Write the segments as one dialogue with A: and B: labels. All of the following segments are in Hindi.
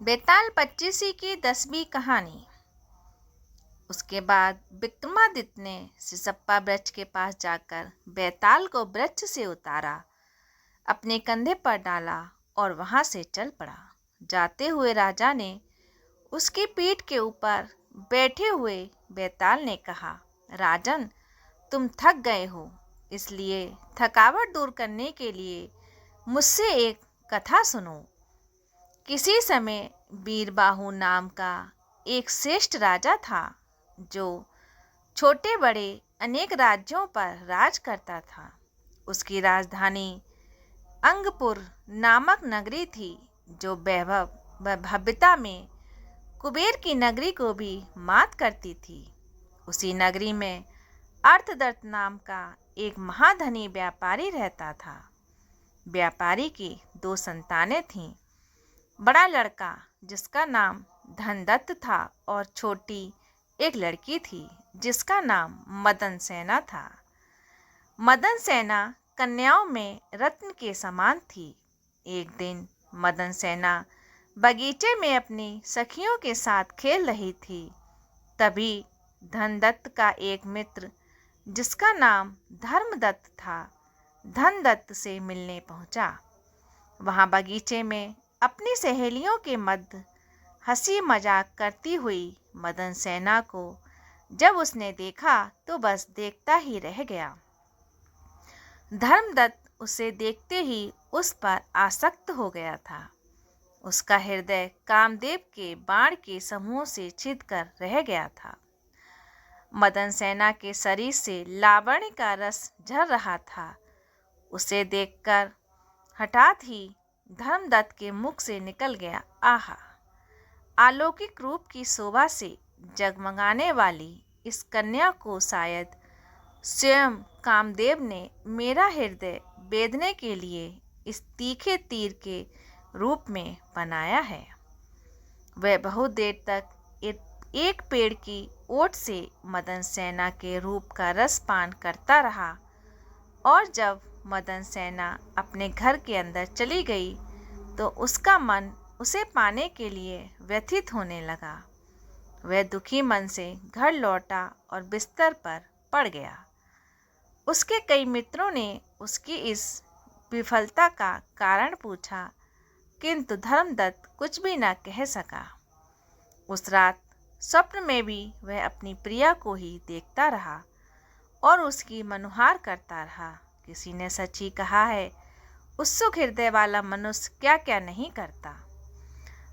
A: बेताल पच्चीसी की 10वीं कहानी। उसके बाद विक्रमादित्य ने सिसप्पा वृक्ष के पास जाकर बेताल को वृक्ष से उतारा, अपने कंधे पर डाला और वहां से चल पड़ा। जाते हुए राजा ने उसकी पीठ के ऊपर बैठे हुए बेताल ने कहा, राजन, तुम थक गए हो, इसलिए थकावट दूर करने के लिए मुझसे एक कथा सुनो। किसी समय बीरबाहु नाम का एक श्रेष्ठ राजा था, जो छोटे बड़े अनेक राज्यों पर राज करता था। उसकी राजधानी अंगपुर नामक नगरी थी, जो वैभव व भव्यता में कुबेर की नगरी को भी मात करती थी। उसी नगरी में अर्थदत्त नाम का एक महाधनी व्यापारी रहता था। व्यापारी की 2 संतानें थीं। बड़ा लड़का, जिसका नाम धनदत्त था, और छोटी एक लड़की थी, जिसका नाम मदन सेना था। मदन सेना कन्याओं में रत्न के समान थी। एक दिन मदन सेना बगीचे में अपनी सखियों के साथ खेल रही थी। तभी धनदत्त का एक मित्र, जिसका नाम धर्मदत्त था, धनदत्त से मिलने पहुंचा। वहां बगीचे में अपनी सहेलियों के मध्य हंसी मजाक करती हुई मदन सेना को जब उसने देखा तो बस देखता ही रह गया। धर्मदत्त उसे देखते ही उस पर आसक्त हो गया था। उसका हृदय कामदेव के बाण के समूह से छिदकर रह गया था। मदन सेना के शरीर से लावण्य का रस झर रहा था। उसे देखकर हठात ही धर्मदत्त के मुख से निकल गया, आहा! अलौकिक रूप की शोभा से जगमगाने वाली इस कन्या को शायद स्वयं कामदेव ने मेरा हृदय बेधने के लिए इस तीखे तीर के रूप में बनाया है। वह बहुत देर तक एक पेड़ की ओट से मदन सेना के रूप का रस पान करता रहा, और जब मदन सेना अपने घर के अंदर चली गई तो उसका मन उसे पाने के लिए व्यथित होने लगा। वह दुखी मन से घर लौटा और बिस्तर पर पड़ गया। उसके कई मित्रों ने उसकी इस विफलता का कारण पूछा, किंतु धर्मदत्त कुछ भी न कह सका। उस रात स्वप्न में भी वह अपनी प्रिया को ही देखता रहा और उसकी मनुहार करता रहा। किसी ने सच ही कहा है, उत्सुक हृदय वाला मनुष्य क्या क्या नहीं करता।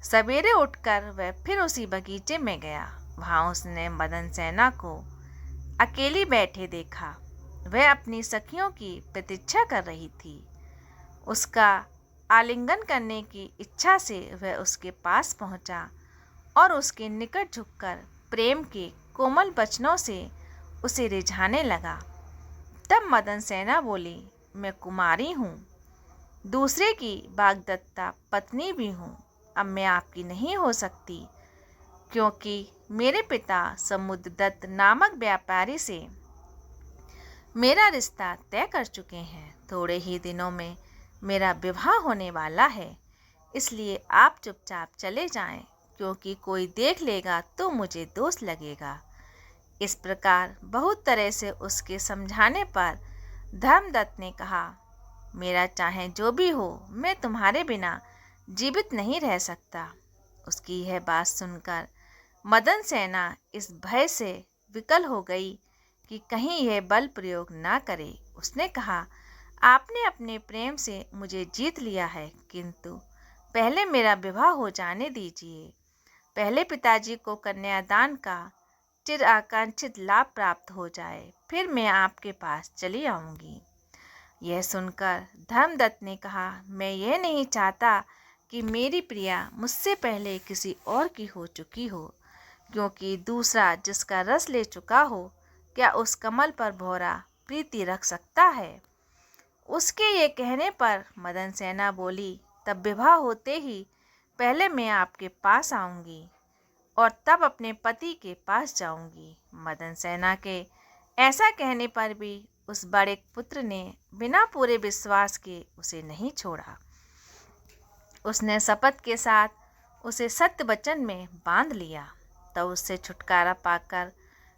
A: सवेरे उठकर वह फिर उसी बगीचे में गया। वहां उसने मदन सेना को अकेली बैठे देखा। वह अपनी सखियों की प्रतीक्षा कर रही थी। उसका आलिंगन करने की इच्छा से वह उसके पास पहुंचा और उसके निकट झुककर प्रेम के कोमल वचनों से उसे रिझाने लगा। तब मदन सेना बोली, मैं कुमारी हूँ, दूसरे की वाग्दत्ता पत्नी भी हूँ। अब मैं आपकी नहीं हो सकती, क्योंकि मेरे पिता समुद्रदत्त नामक व्यापारी से मेरा रिश्ता तय कर चुके हैं। थोड़े ही दिनों में मेरा विवाह होने वाला है, इसलिए आप चुपचाप चले जाएं, क्योंकि कोई देख लेगा तो मुझे दोष लगेगा। इस प्रकार बहुत तरह से उसके समझाने पर धर्मदत्त ने कहा, मेरा चाहे जो भी हो, मैं तुम्हारे बिना जीवित नहीं रह सकता। उसकी यह बात सुनकर मदन सेना इस भय से विकल हो गई कि कहीं यह बल प्रयोग ना करे। उसने कहा, आपने अपने प्रेम से मुझे जीत लिया है, किंतु पहले मेरा विवाह हो जाने दीजिए। पहले पिताजी को कन्यादान का चिर आकांक्षित लाभ प्राप्त हो जाए, फिर मैं आपके पास चली आऊँगी। यह सुनकर धर्मदत्त ने कहा, मैं यह नहीं चाहता कि मेरी प्रिया मुझसे पहले किसी और की हो चुकी हो, क्योंकि दूसरा जिसका रस ले चुका हो, क्या उस कमल पर भौरा प्रीति रख सकता है। उसके ये कहने पर मदन सेना बोली, तब विवाह होते ही पहले मैं आपके पास आऊँगी और तब अपने पति के पास जाऊँगी। मदन सेना के ऐसा कहने पर भी उस बड़े पुत्र ने बिना पूरे विश्वास के उसे नहीं छोड़ा। उसने शपथ के साथ उसे सत्य वचन में बांध लिया। तब उससे छुटकारा पाकर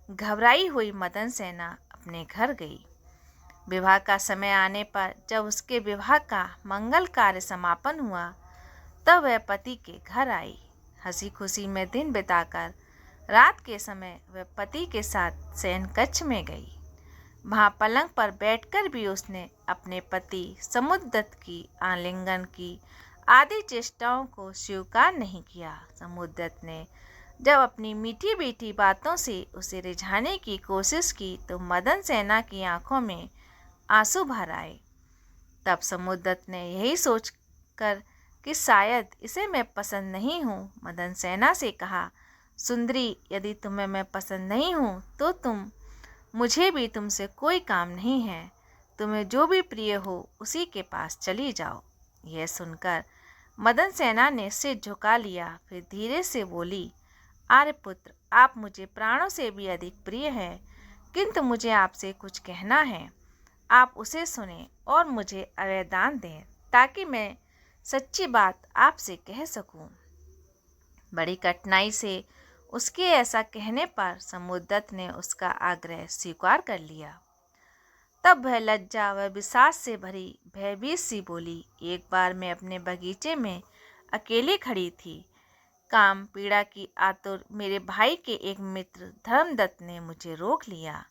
A: घबराई हुई मदन सेना अपने घर गई। विवाह का समय आने पर जब उसके विवाह का मंगल कार्य समापन हुआ, तब वह पति के घर आई। हंसी खुशी में दिन बिताकर रात के समय वह पति के साथ शयन कक्ष में गई। वहाँ पलंग पर बैठकर भी उसने अपने पति समुद्रदत्त की आलिंगन की आदि चेष्टाओं को स्वीकार नहीं किया। समुद्रदत्त ने जब अपनी मीठी मीठी बातों से उसे रिझाने की कोशिश की तो मदन सेना की आंखों में आंसू भर आए। तब समुद्रदत्त ने यही सोचकर कि शायद इसे मैं पसंद नहीं हूँ, मदन सेना से कहा, सुंदरी, यदि तुम्हें मैं पसंद नहीं हूँ तो मुझे भी तुमसे कोई काम नहीं है। तुम्हें जो भी प्रिय हो उसी के पास चली जाओ। यह सुनकर मदन सेना ने सिर झुका लिया। फिर धीरे से बोली, आर्यपुत्र, आप मुझे प्राणों से भी अधिक प्रिय हैं, किंतु मुझे आपसे कुछ कहना है। आप उसे सुने और मुझे अभयदान दें ताकि मैं सच्ची बात आपसे कह सकूं। बड़ी कठिनाई से उसके ऐसा कहने पर समुद्रदत्त ने उसका आग्रह स्वीकार कर लिया। तब वह लज्जा व विषाद से भरी भयभीत सी बोली, एक बार मैं अपने बगीचे में अकेली खड़ी थी। काम पीड़ा की आतुर मेरे भाई के एक मित्र धर्मदत्त ने मुझे रोक लिया।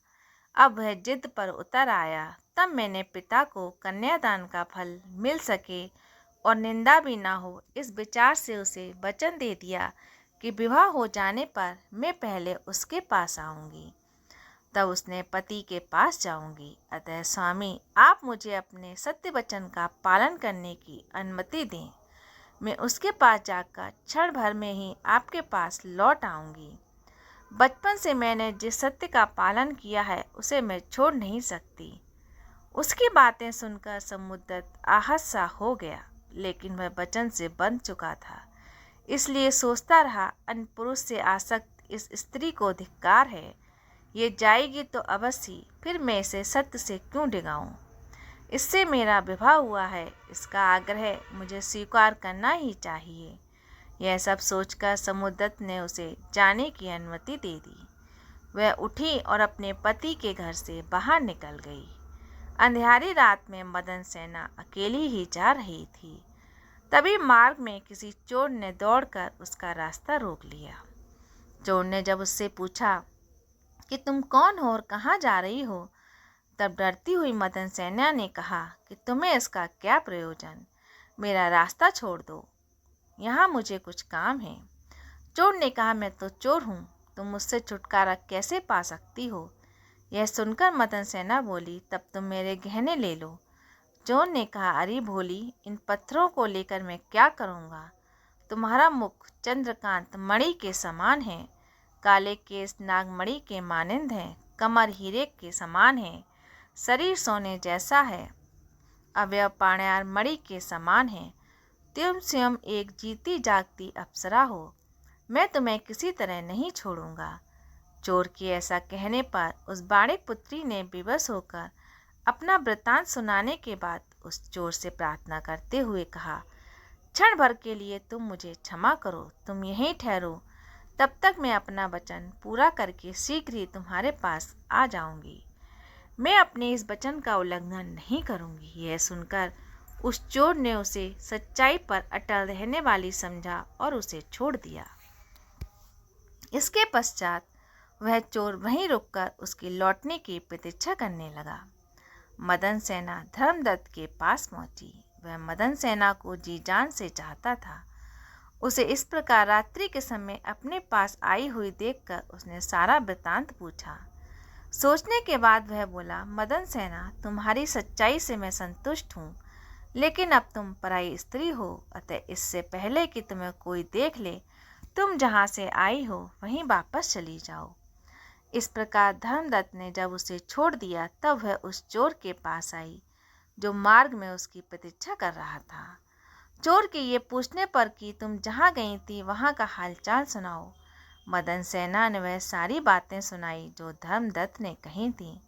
A: अब वह जिद पर उतर आया। तब मैंने पिता को कन्यादान का फल मिल सके और निंदा भी ना हो, इस विचार से उसे वचन दे दिया कि विवाह हो जाने पर मैं पहले उसके पास आऊँगी, तब उसने पति के पास जाऊँगी। अतः स्वामी, आप मुझे अपने सत्य वचन का पालन करने की अनुमति दें। मैं उसके पास जाकर क्षण भर में ही आपके पास लौट आऊँगी। बचपन से मैंने जिस सत्य का पालन किया है उसे मैं छोड़ नहीं सकती। उसकी बातें सुनकर समुद्रदत्त आहत सा हो गया, लेकिन वह वचन से बंध चुका था, इसलिए सोचता रहा, अन्य पुरुष से आसक्त इस स्त्री को धिक्कार है। ये जाएगी तो अवश्य, फिर मैं इसे सत्य से क्यों डिगाऊं? इससे मेरा विवाह हुआ है, इसका आग्रह मुझे स्वीकार करना ही चाहिए। यह सब सोचकर समुद्रदत्त ने उसे जाने की अनुमति दे दी। वह उठी और अपने पति के घर से बाहर निकल गई। अंधियारी रात में मदन सेना अकेली ही जा रही थी। तभी मार्ग में किसी चोर ने दौड़कर उसका रास्ता रोक लिया। चोर ने जब उससे पूछा कि तुम कौन हो और कहाँ जा रही हो, तब डरती हुई मदन सेना ने कहा कि तुम्हें इसका क्या प्रयोजन, मेरा रास्ता छोड़ दो, यहाँ मुझे कुछ काम है। चोर ने कहा, मैं तो चोर हूँ, तुम मुझसे छुटकारा कैसे पा सकती हो? यह सुनकर मदन सेना बोली, तब तुम मेरे गहने ले लो। चोर ने कहा, अरे भोली, इन पत्थरों को लेकर मैं क्या करूँगा? तुम्हारा मुख चंद्रकांत मणि के समान है, काले केस नागमणि के मानिंद हैं, कमर हीरे के समान है, शरीर सोने जैसा है, अवयव पाण्यार मणि के समान है। तुम स्वयं एक जीती जागती अप्सरा हो, मैं तुम्हें किसी तरह नहीं छोड़ूंगा। चोर के ऐसा कहने पर उस बाणे पुत्री ने विवश होकर अपना वृत्तांत सुनाने के बाद उस चोर से प्रार्थना करते हुए कहा, क्षण भर के लिए तुम मुझे क्षमा करो, तुम यहीं ठहरो, तब तक मैं अपना वचन पूरा करके शीघ्र ही तुम्हारे पास आ जाऊंगी। मैं अपने इस वचन का उल्लंघन नहीं करूंगी। यह सुनकर उस चोर ने उसे सच्चाई पर अटल रहने वाली समझा और उसे छोड़ दिया। इसके पश्चात वह चोर वहीं रुककर उसके लौटने की प्रतीक्षा करने लगा। मदन सेना धर्मदत्त के पास पहुंची। वह मदन सेना को जी जान से चाहता था। उसे इस प्रकार रात्रि के समय अपने पास आई हुई देखकर उसने सारा वृत्तांत पूछा। सोचने के बाद वह बोला, मदन सेना, तुम्हारी सच्चाई से मैं संतुष्ट हूँ, लेकिन अब तुम पराई स्त्री हो, अतः इससे पहले कि तुम्हें कोई देख ले, तुम जहाँ से आई हो वहीं वापस चली जाओ। इस प्रकार धर्मदत्त ने जब उसे छोड़ दिया, तब वह उस चोर के पास आई जो मार्ग में उसकी प्रतीक्षा कर रहा था। चोर के ये पूछने पर कि तुम जहाँ गई थी वहाँ का हालचाल सुनाओ, मदन सेना ने वह सारी बातें सुनाई जो धर्मदत्त ने कही थी।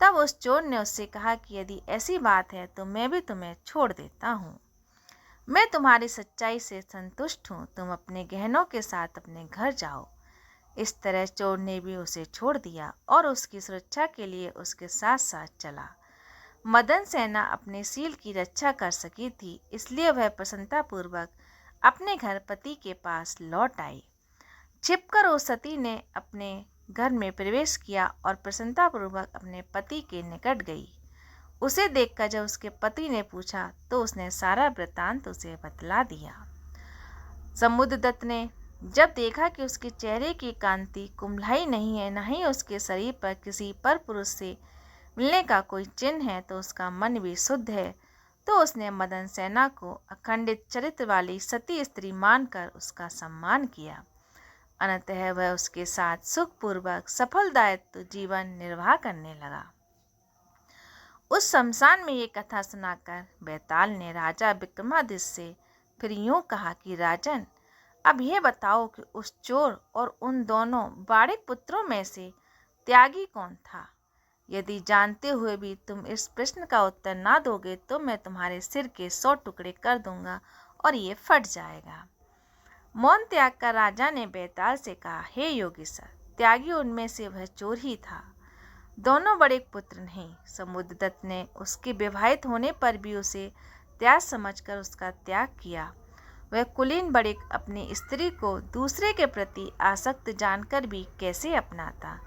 A: तब उस चोर ने उससे कहा कि यदि ऐसी बात है तो मैं भी तुम्हें छोड़ देता हूँ। मैं तुम्हारी सच्चाई से संतुष्ट हूँ, तुम अपने गहनों के साथ अपने घर जाओ। इस तरह चोर ने भी उसे छोड़ दिया और उसकी सुरक्षा के लिए उसके साथ साथ चला। मदन सेना अपने सील की रक्षा कर सकी थी, इसलिए वह प्रसन्नतापूर्वक अपने घर पति के पास लौट आई। छिपकर उस सती ने अपने घर में प्रवेश किया और प्रसन्नतापूर्वक अपने पति के निकट गई। उसे देखकर जब उसके पति ने पूछा तो उसने सारा वृत्तांत उसे बतला दिया। समुद्रदत्त ने जब देखा कि उसके चेहरे की कांति कुम्हलाई नहीं है, न ही उसके शरीर पर किसी पर पुरुष से मिलने का कोई चिन्ह है, तो उसका मन भी शुद्ध है, तो उसने मदन सेना को अखंडित चरित्र वाली सती स्त्री मानकर उसका सम्मान किया। अनंतः वह उसके साथ सुखपूर्वक सफलदायक जीवन निर्वाह करने लगा। उस शमशान में ये कथा सुनाकर बैताल ने राजा विक्रमादित्य से फिर यूं कहा कि राजन, अब यह बताओ कि उस चोर और उन दोनों बाड़िक पुत्रों में से त्यागी कौन था? यदि जानते हुए भी तुम इस प्रश्न का उत्तर ना दोगे तो मैं तुम्हारे सिर के 100 टुकड़े कर दूंगा और ये फट जाएगा। मौन त्याग कर राजा ने बैताल से कहा, हे योगी सर, त्यागी उनमें से वह चोर ही था, दोनों बड़े पुत्र नहीं। समुद्रदत्त ने उसके विवाहित होने पर भी उसे त्याग समझकर उसका त्याग किया। वह कुलीन बड़िक अपनी स्त्री को दूसरे के प्रति आसक्त जानकर भी कैसे अपनाता?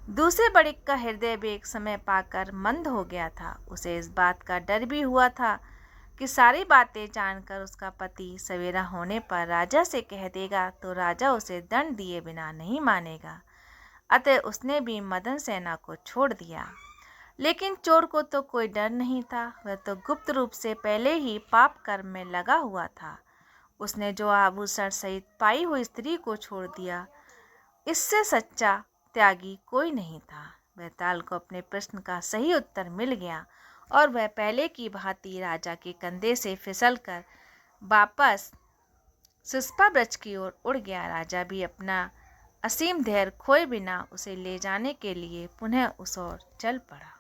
A: दूसरे बड़िक का हृदय भी एक समय पाकर मंद हो गया था। उसे इस बात का डर भी हुआ था कि सारी बातें जानकर उसका पति सवेरा होने पर राजा से कह देगा तो राजा उसे दंड दिए बिना नहीं मानेगा। अतः उसने भी मदन सेना को छोड़ दिया। लेकिन चोर को तो कोई डर नहीं था, वह तो गुप्त रूप से पहले ही पाप कर्म में लगा हुआ था। उसने जो आभूषण सहित पाई हुई स्त्री को छोड़ दिया, इससे सच्चा त्यागी कोई नहीं था। बैताल को अपने प्रश्न का सही उत्तर मिल गया और वह पहले की भांति राजा के कंधे से फिसलकर वापस सिस्पा वृक्ष की ओर उड़ गया। राजा भी अपना असीम धैर्य खोए बिना उसे ले जाने के लिए पुनः उस ओर चल पड़ा।